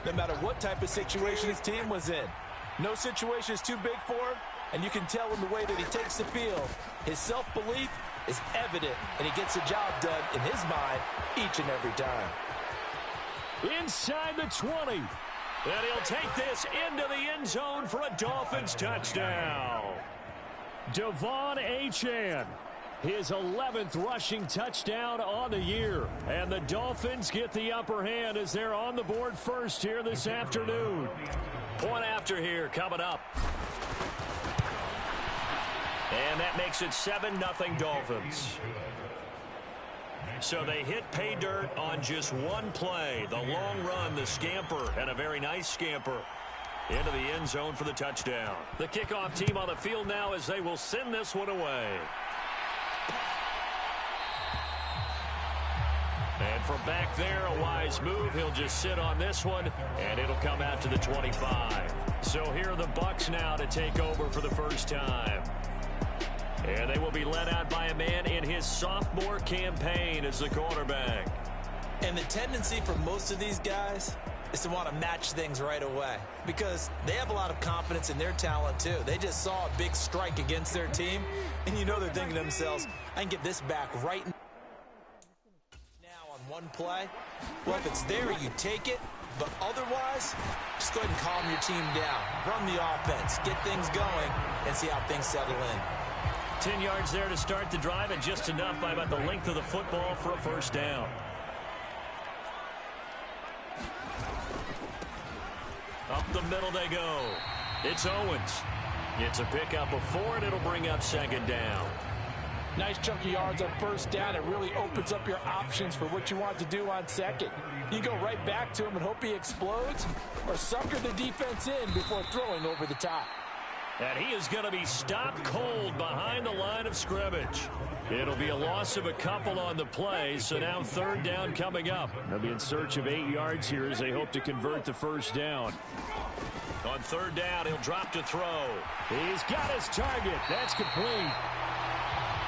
no matter what type of situation his team was in. No situation is too big for him, and you can tell in the way that he takes the field. His self-belief is evident, and he gets the job done in his mind each and every time. Inside the 20. And he'll take this into the end zone for a Dolphins touchdown. Devon Achane, his 11th rushing touchdown on the year. And the Dolphins get the upper hand as they're on the board first here this afternoon. Point after here coming up. And that makes it 7-0 Dolphins. So they hit pay dirt on just one play. The long run, the scamper, and a very nice scamper into the end zone for the touchdown. The kickoff team on the field now as they will send this one away. And from back there, a wise move. He'll just sit on this one, and it'll come out to the 25. So here are the Bucs now to take over for the first time. And they will be led out by a man in his sophomore campaign as the quarterback. And the tendency for most of these guys is to want to match things right away because they have a lot of confidence in their talent too. They just saw a big strike against their team, and you know they're thinking to themselves, I can get this back right now on one play. Well, if it's there, you take it. But otherwise, just go ahead and calm your team down. Run the offense, get things going, and see how things settle in. 10 yards there to start the drive, and just enough by about the length of the football for a first down. Up the middle they go. It's Owens. It's a pickup of 4, and it'll bring up second down. Nice chunk of yards on first down. It really opens up your options for what you want to do on second. You go right back to him and hope he explodes, or sucker the defense in before throwing over the top. And he is going to be stopped cold behind the line of scrimmage. It'll be a loss of a couple on the play, so now third down coming up. They'll be in search of 8 yards here as they hope to convert the first down. On third down, he'll drop to throw. He's got his target. That's complete.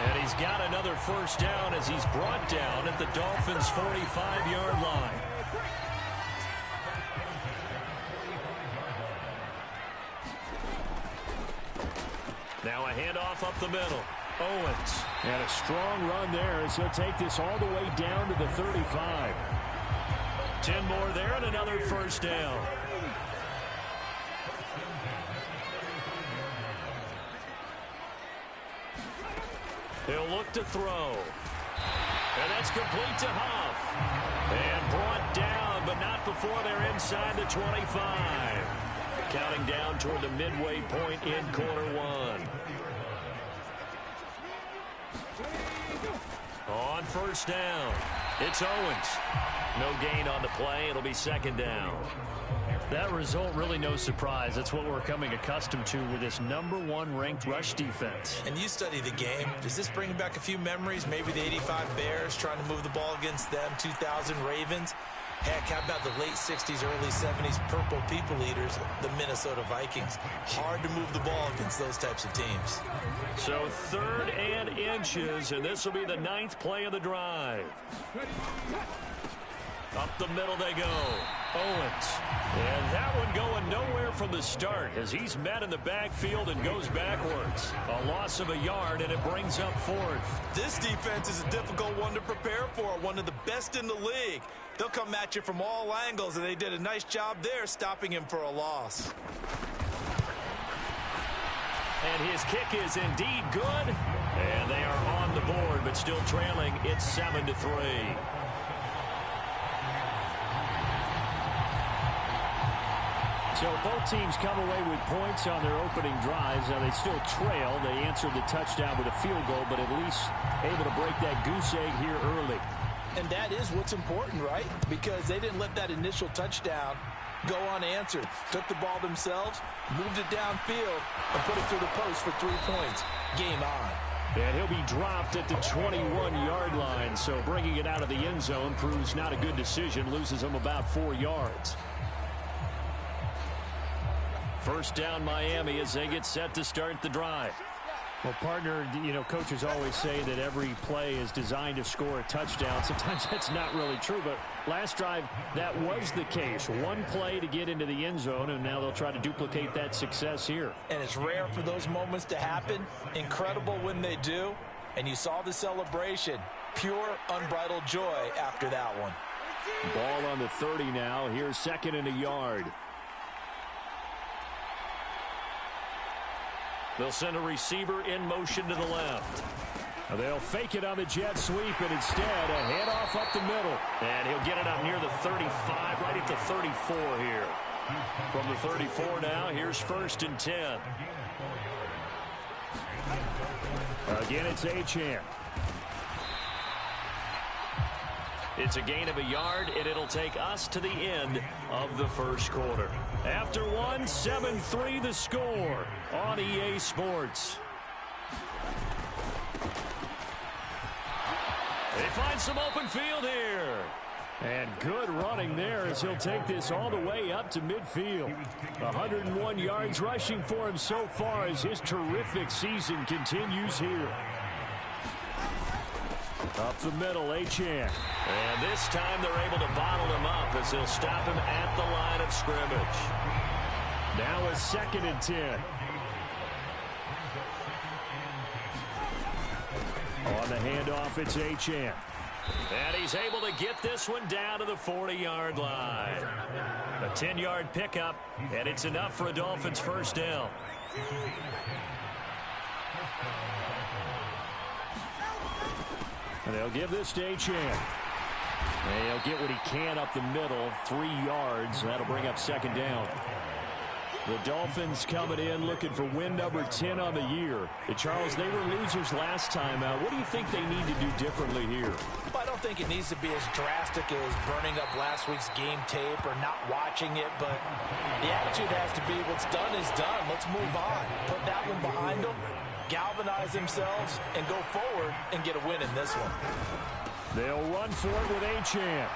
And he's got another first down as he's brought down at the Dolphins' 45-yard line. Now a handoff up the middle. Owens. And a strong run there as he'll take this all the way down to the 35. 10 more there and another first down. He'll look to throw. And that's complete to Huff. And brought down, but not before they're inside the 25. Counting down toward the midway point in quarter one. On first down, it's Owens. No gain on the play. It'll be second down. That result, really no surprise. That's what we're coming accustomed to with this #1 ranked rush defense. And you study the game. Does this bring back a few memories? Maybe the 85 Bears trying to move the ball against them, 2000 Ravens. Heck, how about the late 60s, early 70s Purple People Eaters, the Minnesota Vikings? Hard to move the ball against those types of teams. So 3rd and inches, and this will be the 9th play of the drive. Up the middle they go. Owens. And that one going nowhere from the start as he's met in the backfield and goes backwards. A loss of a yard, and it brings up 4th. This defense is a difficult one to prepare for, one of the best in the league. They'll come at you from all angles, and they did a nice job there stopping him for a loss. And his kick is indeed good. And they are on the board, but still trailing. It's 7-3. So both teams come away with points on their opening drives. Now they still trail. They answered the touchdown with a field goal, but at least able to break that goose egg here early. And that is what's important, right? Because they didn't let that initial touchdown go unanswered. Took the ball themselves, moved it downfield, and put it through the post for 3 points. Game on. And he'll be dropped at the 21-yard line. So bringing it out of the end zone proves not a good decision. Loses him about 4 yards. First down Miami as they get set to start the drive. Well, partner, coaches always say that every play is designed to score a touchdown. Sometimes that's not really true, but last drive, that was the case. One play to get into the end zone, and now they'll try to duplicate that success here. And it's rare for those moments to happen. Incredible when they do. And you saw the celebration. Pure, unbridled joy after that one. Ball on the 30 now. Here's 2nd and a yard. They'll send a receiver in motion to the left. They'll fake it on the jet sweep, and instead a handoff up the middle. And he'll get it up near the 35, right at the 34 here. From the 34 now, here's 1st and 10. Again, it's Achane. It's a gain of a yard, and it'll take us to the end of the first quarter. After one, 7-3 the score on EA Sports. They find some open field here. And good running there as he'll take this all the way up to midfield. 101 yards rushing for him so far as his terrific season continues here. Up the middle, Achane. And this time they're able to bottle him up as they'll stop him at the line of scrimmage. Now a 2nd and 10. On the handoff, it's Achane. And he's able to get this one down to the 40-yard line. A 10-yard pickup, and it's enough for a Dolphins first down. And they'll give this to Achane. And he'll get what he can up the middle, 3 yards. That'll bring up 2nd down. The Dolphins coming in looking for win number 10 on the year. Charles, they were losers last time out. What do you think they need to do differently here? Well, I don't think it needs to be as drastic as burning up last week's game tape or not watching it, but the attitude has to be what's done is done. Let's move on. Put that one behind them, galvanize themselves, and go forward and get a win in this one. They'll run for it with Achane.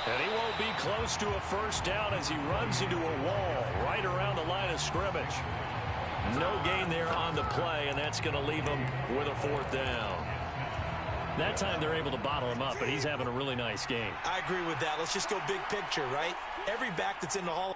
And he won't be close to a first down as he runs into a wall right around the line of scrimmage. No gain there on the play, and that's going to leave him with a 4th down. That time they're able to bottle him up, but he's having a really nice game. I agree with that. Let's just go big picture, right? Every back that's in the Hall.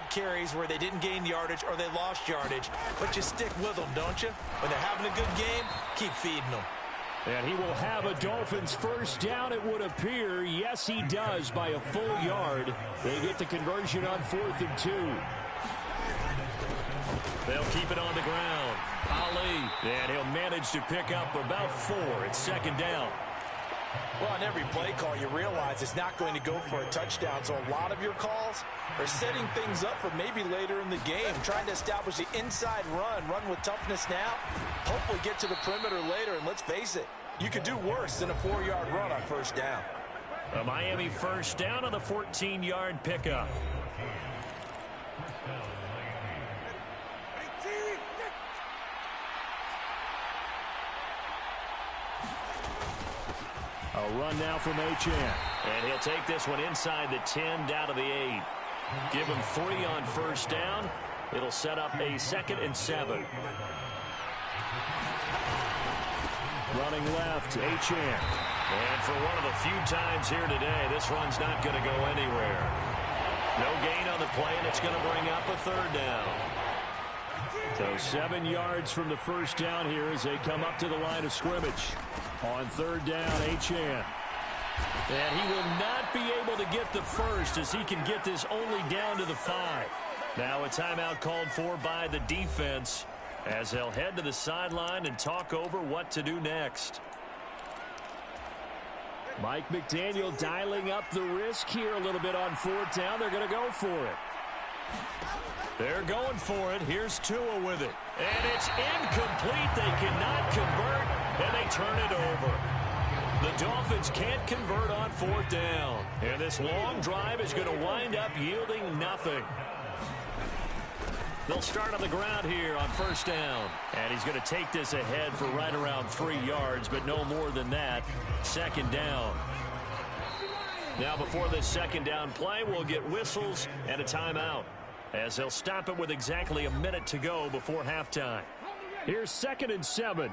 big carries where they didn't gain yardage or they lost yardage, but you stick with them, don't you? When they're having a good game, keep feeding them. And he will have a Dolphins first down, it would appear. Yes, he does, by a full yard. They get the conversion on 4th and 2. They'll keep it on the ground. Ali, and he'll manage to pick up about 4. It's 2nd down. Well, on every play call, you realize it's not going to go for a touchdown, so a lot of your calls are setting things up for maybe later in the game, trying to establish the inside run with toughness now, hopefully get to the perimeter later, and let's face it, you could do worse than a 4-yard run on first down. A Miami first down on the 14-yard pickup. A run now from Achane. And he'll take this one inside the 10 down to the 8. Give him 3 on first down. It'll set up a 2nd and 7. Running left, Achane. And for one of the few times here today, this run's not going to go anywhere. No gain on the play, and it's going to bring up a 3rd down. So 7 yards from the first down here as they come up to the line of scrimmage. On 3rd down, Achane. And he will not be able to get the first as he can get this only down to the 5. Now a timeout called for by the defense as they'll head to the sideline and talk over what to do next. Mike McDaniel dialing up the risk here a little bit on 4th down. They're going to go for it. They're going for it. Here's Tua with it. And it's incomplete. They cannot convert, and they turn it over. The Dolphins can't convert on 4th down. And this long drive is going to wind up yielding nothing. They'll start on the ground here on first down. And he's going to take this ahead for right around 3 yards, but no more than that. 2nd down. Now before this 2nd down play, we'll get whistles and a timeout, as they'll stop it with exactly a minute to go before halftime. Here's 2nd and 7.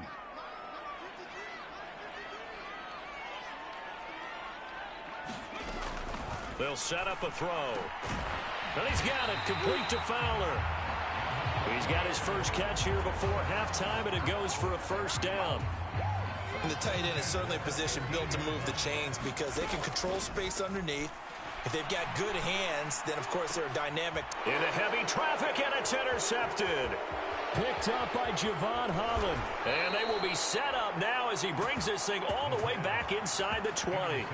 They'll set up a throw. And he's got it, complete to Fowler. He's got his first catch here before halftime, and it goes for a first down. And the tight end is certainly a position built to move the chains because they can control space underneath. If they've got good hands, then, of course, they're dynamic. Into heavy traffic, and it's intercepted. Picked up by Javon Holland. And they will be set up now as he brings this thing all the way back inside the 20.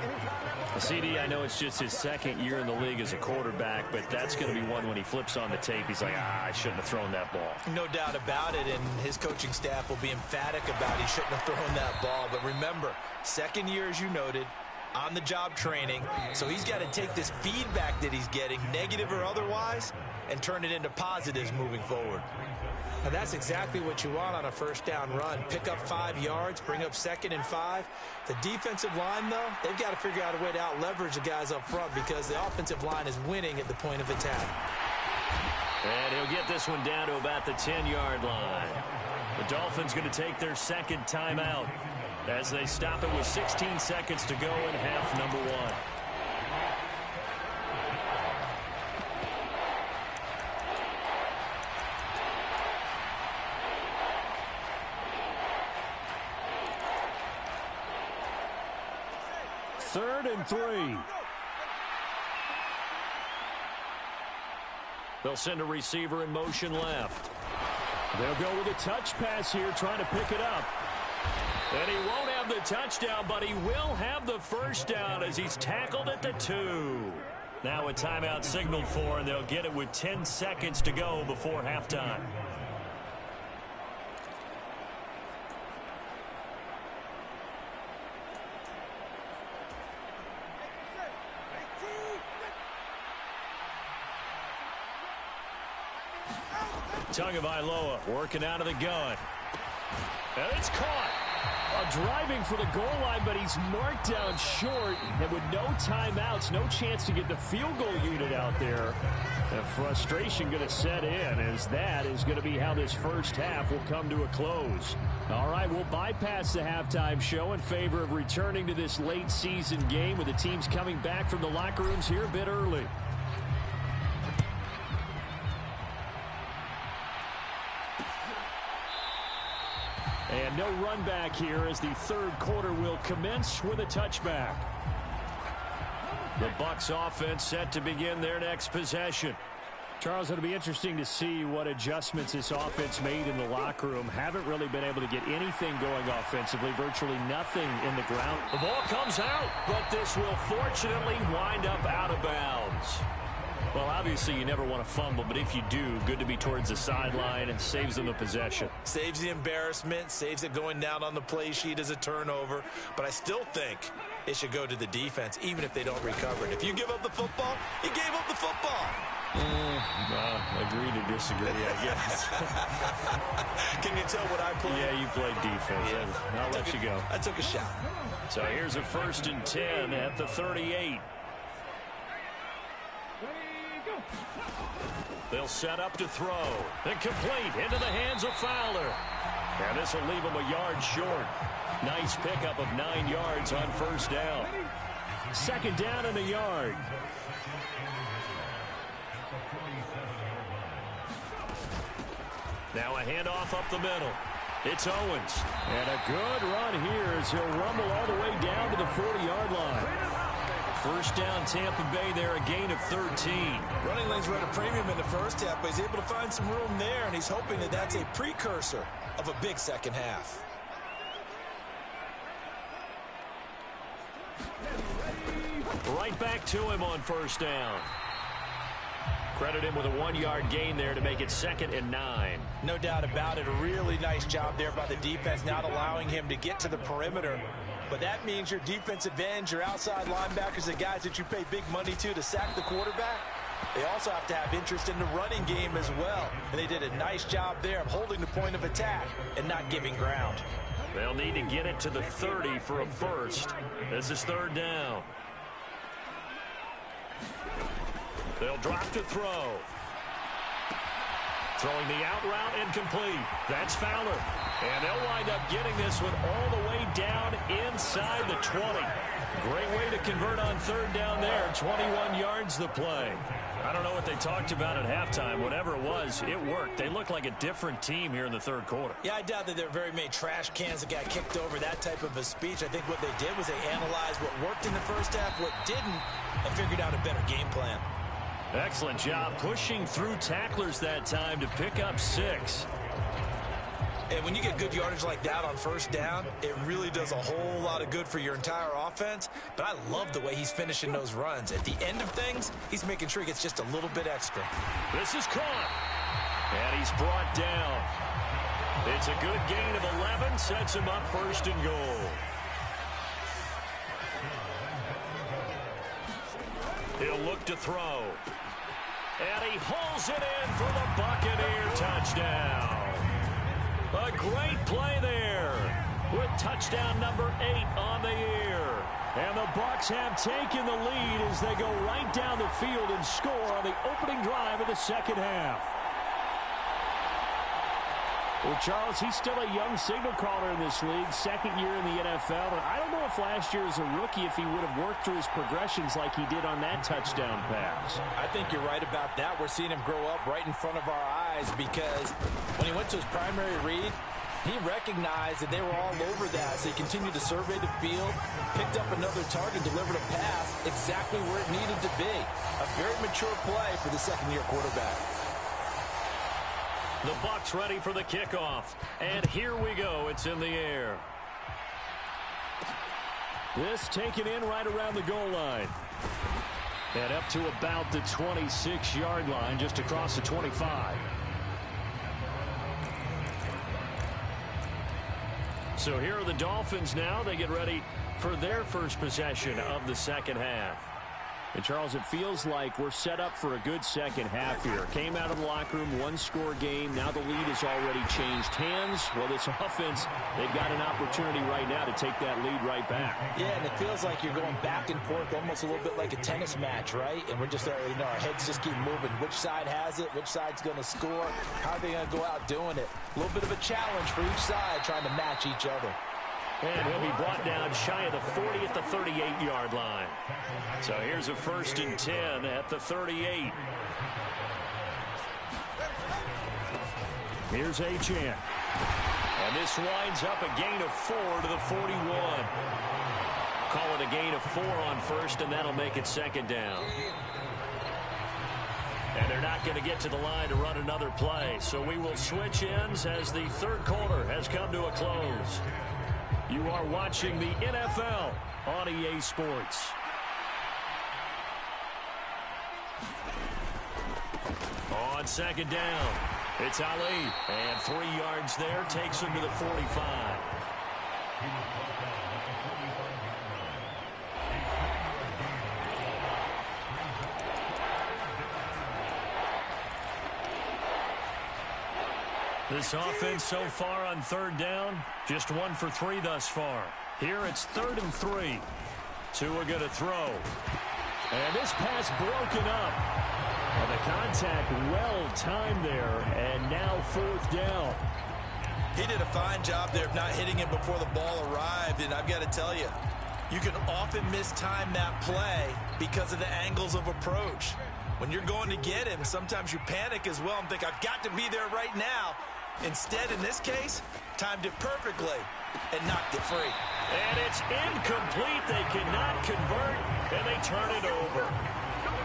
CD, I know it's just his 2nd year in the league as a quarterback, but that's going to be one when he flips on the tape. He's like, I shouldn't have thrown that ball. No doubt about it, and his coaching staff will be emphatic about he shouldn't have thrown that ball. But remember, 2nd year, as you noted, on-the-job training, so he's got to take this feedback that he's getting, negative or otherwise, and turn it into positives moving forward. Now that's exactly what you want on a first down run. Pick up 5 yards, bring up 2nd and 5. The defensive line, though, they've got to figure out a way to out-leverage the guys up front because the offensive line is winning at the point of attack. And he'll get this one down to about the 10-yard line. The Dolphins going to take their 2nd timeout as they stop it with 16 seconds to go in half number 1. Third and 3. They'll send a receiver in motion left. They'll go with a touch pass here, trying to pick it up. And he won't have the touchdown, but he will have the first down as he's tackled at the 2. Now a timeout signaled for, and they'll get it with 10 seconds to go before halftime. Tagovailoa working out of the gun. And it's caught. Driving for the goal line, but he's marked down short. And with no timeouts, no chance to get the field goal unit out there. And frustration going to set in, as that is going to be how this first half will come to a close. All right, we'll bypass the halftime show in favor of returning to this late season game with the teams coming back from the locker rooms here a bit early. And no run back here as the third quarter will commence with a touchback. The Bucs offense set to begin their next possession. Charles, it'll be interesting to see what adjustments this offense made in the locker room. Haven't really been able to get anything going offensively, virtually nothing in the ground. The ball comes out, but this will fortunately wind up out of bounds. Well, obviously you never want to fumble, but if you do, good to be towards the sideline and saves them the possession. Saves the embarrassment, saves it going down on the play sheet as a turnover, but I still think it should go to the defense, even if they don't recover it. If you give up the football, you gave up the football. Agree to disagree, I guess. Can you tell what I played? Yeah, you played defense. Yeah. I'll let you go. I took a shot. So here's a 1st and 10 at the 38. They'll set up to throw. And complete into the hands of Fowler. And this will leave him a yard short. Nice pickup of 9 yards on 1st down. 2nd down and a yard. Now a handoff up the middle. It's Owens. And a good run here as he'll rumble all the way down to the 40-yard line. 1st down, Tampa Bay there, a gain of 13. Running lanes were at a premium in the first half, but he's able to find some room there, and he's hoping that that's a precursor of a big second half. Right back to him on 1st down. Credit him with a 1-yard gain there to make it 2nd and 9. No doubt about it. A really nice job there by the defense, not allowing him to get to the perimeter. But that means your defensive ends, your outside linebackers, the guys that you pay big money to sack the quarterback, they also have to have interest in the running game as well. And they did a nice job there of holding the point of attack and not giving ground. They'll need to get it to the 30 for a first. This is 3rd down. They'll drop to throw. Throwing the out route incomplete. That's Fowler. And they'll wind up getting this one all the way down inside the 20. Great way to convert on 3rd down there. 21 yards the play. I don't know what they talked about at halftime. Whatever it was, it worked. They look like a different team here in the 3rd quarter. Yeah, I doubt that there are very many trash cans that got kicked over, that type of a speech. I think what they did was they analyzed what worked in the first half, what didn't, and figured out a better game plan. Excellent job pushing through tacklers that time to pick up 6. And when you get good yardage like that on 1st down, it really does a whole lot of good for your entire offense. But I love the way he's finishing those runs. At the end of things, he's making sure he gets just a little bit extra. This is caught. And he's brought down. It's a good gain of 11. Sets him up 1st and goal. He'll look to throw. And he hauls it in for the Buccaneer touchdown. A great play there with touchdown number 8 on the year. And the Bucs have taken the lead as they go right down the field and score on the opening drive of the 2nd half. Well, Charles, he's still a young signal caller in this league, 2nd year in the NFL. And I don't know if last year as a rookie, if he would have worked through his progressions like he did on that touchdown pass. I think you're right about that. We're seeing him grow up right in front of our eyes because when he went to his primary read, he recognized that they were all over that. So he continued to survey the field, picked up another target, delivered a pass exactly where it needed to be. A very mature play for the 2nd-year quarterback. The Bucs ready for the kickoff. And here we go. It's in the air. This taken in right around the goal line. And up to about the 26-yard line, just across the 25. So here are the Dolphins now. They get ready for their first possession of the 2nd half. And, Charles, it feels like we're set up for a good 2nd half here. Came out of the locker room, 1-score game. Now the lead has already changed hands. Well, this offense, they've got an opportunity right now to take that lead right back. Yeah, and it feels like you're going back and forth almost a little bit like a tennis match, right? And we're just, our heads just keep moving. Which side has it? Which side's going to score? How are they going to go out doing it? A little bit of a challenge for each side trying to match each other. And he'll be brought down shy of the 40 at the 38-yard line. So here's a 1st and 10 at the 38. Here's Achane. And this winds up a gain of 4 to the 41. Call it a gain of 4 on first, and that'll make it second down. And they're not going to get to the line to run another play. So we will switch ends as the third quarter has come to a close. You are watching the NFL on EA Sports. On second down, it's Ali. And 3 yards there takes him to the 45. This offense so far on third down, just 1 for 3 thus far. Here it's 3rd and 3. Tua going to throw. And this pass broken up. And the contact well timed there, and now 4th down. He did a fine job there of not hitting him before the ball arrived, and I've got to tell you, you can often mistime that play because of the angles of approach. When you're going to get him, sometimes you panic as well and think, I've got to be there right now. Instead, in this case, timed it perfectly and knocked it free. And it's incomplete. They cannot convert, and they turn it over.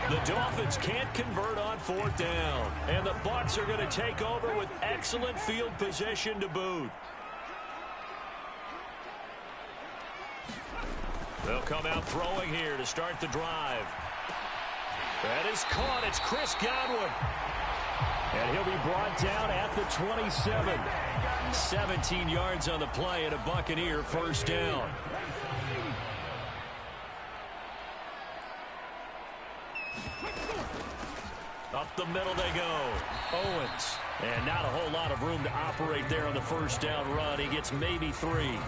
The Dolphins can't convert on 4th down, and the Bucs are going to take over with excellent field position to boot. They'll come out throwing here to start the drive. That is caught. It's Chris Godwin. And he'll be brought down at the 27. 17 yards on the play and a Buccaneer first down. Up the middle they go. Owens. And not a whole lot of room to operate there on the first down run. He gets maybe 3.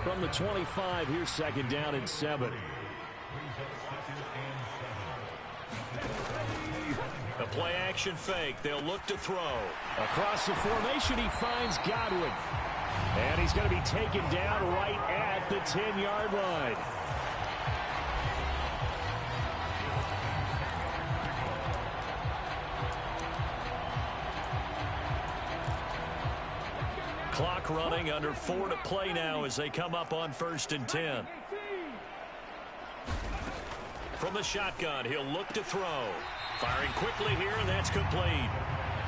From the 25, here's second down and 7. A play-action fake. They'll look to throw. Across the formation, he finds Godwin. And he's going to be taken down right at the 10-yard line. Clock running, under 4 to play now as they come up on 1st and 10. From the shotgun, he'll look to throw. Firing quickly here, and that's complete.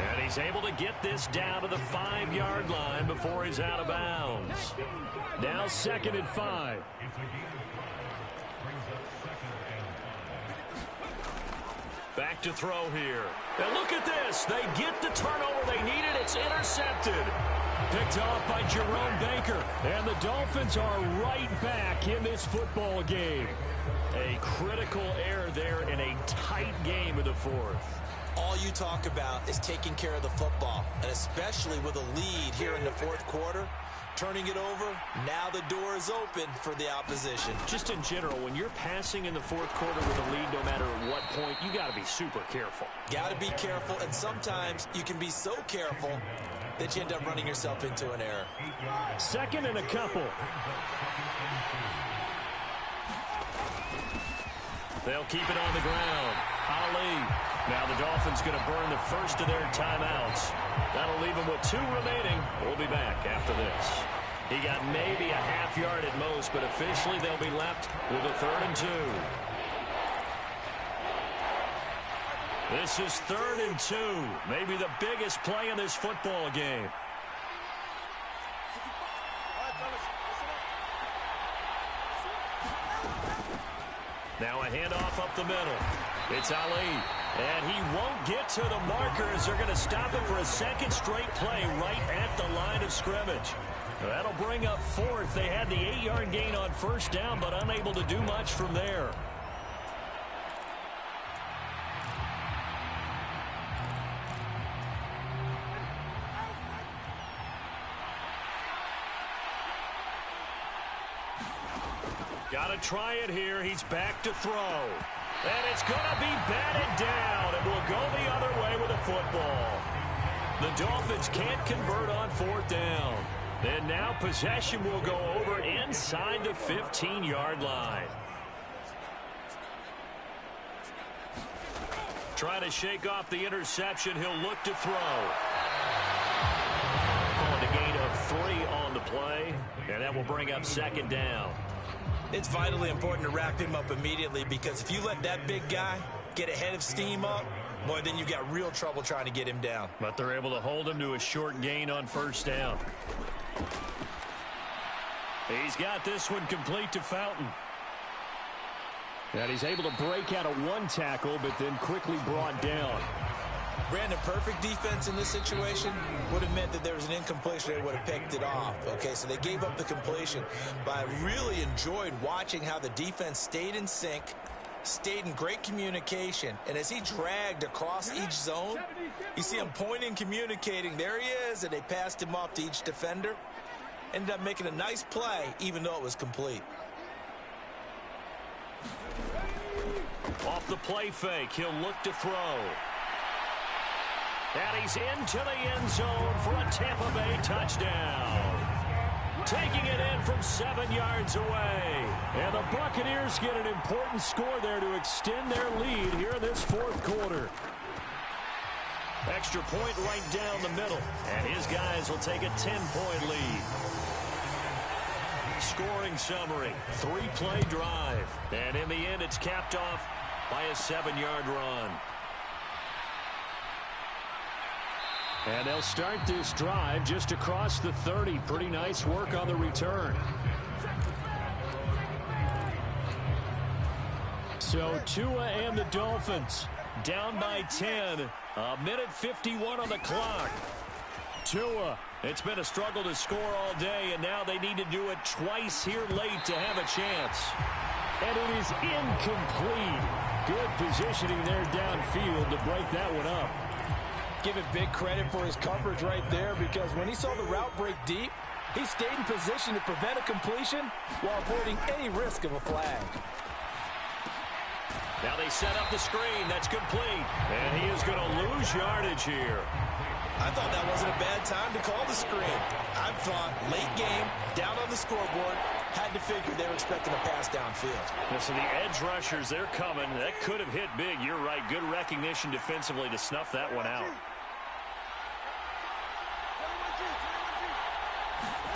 And he's able to get this down to the 5-yard line before he's out of bounds. Now 2nd and 5. Back to throw here. And look at this. They get the turnover they needed. It's intercepted. Picked off by Jerome Baker. And the Dolphins are right back in this football game. A critical error there in a tight game of the 4th. All you talk about is taking care of the football, and especially with a lead here in the 4th quarter. Turning it over, now the door is open for the opposition. Just in general, when you're passing in the 4th quarter with a lead, no matter at what point, you got to be super careful. Got to be careful, and sometimes you can be so careful that you end up running yourself into an error. 2nd and a couple. They'll keep it on the ground. Ali. Now the Dolphins going to burn the first of their timeouts. That'll leave them with 2 remaining. We'll be back after this. He got maybe a half yard at most, but officially they'll be left with a 3rd and 2. This is 3rd and 2. Maybe the biggest play in this football game. Now a handoff up the middle. It's Ali. And he won't get to the markers. They're going to stop it for a 2nd straight play right at the line of scrimmage. That'll bring up 4th. They had the 8-yard gain on 1st down, but unable to do much from there. Got to try it here. He's back to throw. And it's going to be batted down, and will go the other way with the football. The Dolphins can't convert on 4th down. And now possession will go over inside the 15-yard line. Trying to shake off the interception. He'll look to throw. Called a gain of 3 And that will bring up second down. It's vitally important to wrap him up immediately, because if you let that big guy get ahead of steam up, boy, then you've got real trouble trying to get him down. But they're able to hold him to a short gain on first down. He's got this one complete to Fountain. And he's able to break out of one tackle, but then quickly brought down. Brandon, perfect defense in this situation would have meant that there was an incompletion. They would have picked it off. Okay, so they gave up the completion. But I really enjoyed watching how the defense stayed in sync, stayed in great communication. And as he dragged across each zone, you see him pointing, communicating. There he is, and they passed him off to each defender. Ended up making a nice play, even though it was complete. Off the play fake, he'll look to throw. And he's into the end zone for a Tampa Bay touchdown. Taking it in from 7 yards away. And the Buccaneers get an important score there to extend their lead here in this fourth quarter. Extra point right down the middle. And his guys will take a 10-point lead. Scoring summary, 3-play drive. And in the end, it's capped off by a 7-yard run. And they'll start this drive just across the 30. Pretty nice work on the return. So Tua and the Dolphins down by 10. A minute 51 on the clock. Tua, it's been a struggle to score all day, and now they need to do it twice here late to have a chance. And it is incomplete. Good positioning there downfield to break that one up. Give him big credit for his coverage right there, because when he saw the route break deep, he stayed in position to prevent a completion while avoiding any risk of a flag. Now they set up the screen. That's complete. And he is going to lose yardage here. I thought that wasn't a bad time to call the screen. I thought late game, down on the scoreboard, had to figure they were expecting a pass downfield. Listen, the edge rushers, they're coming. That could have hit big. You're right. Good recognition defensively to snuff that one out.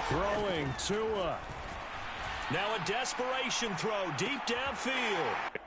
Throwing Tua. Now a desperation throw deep downfield.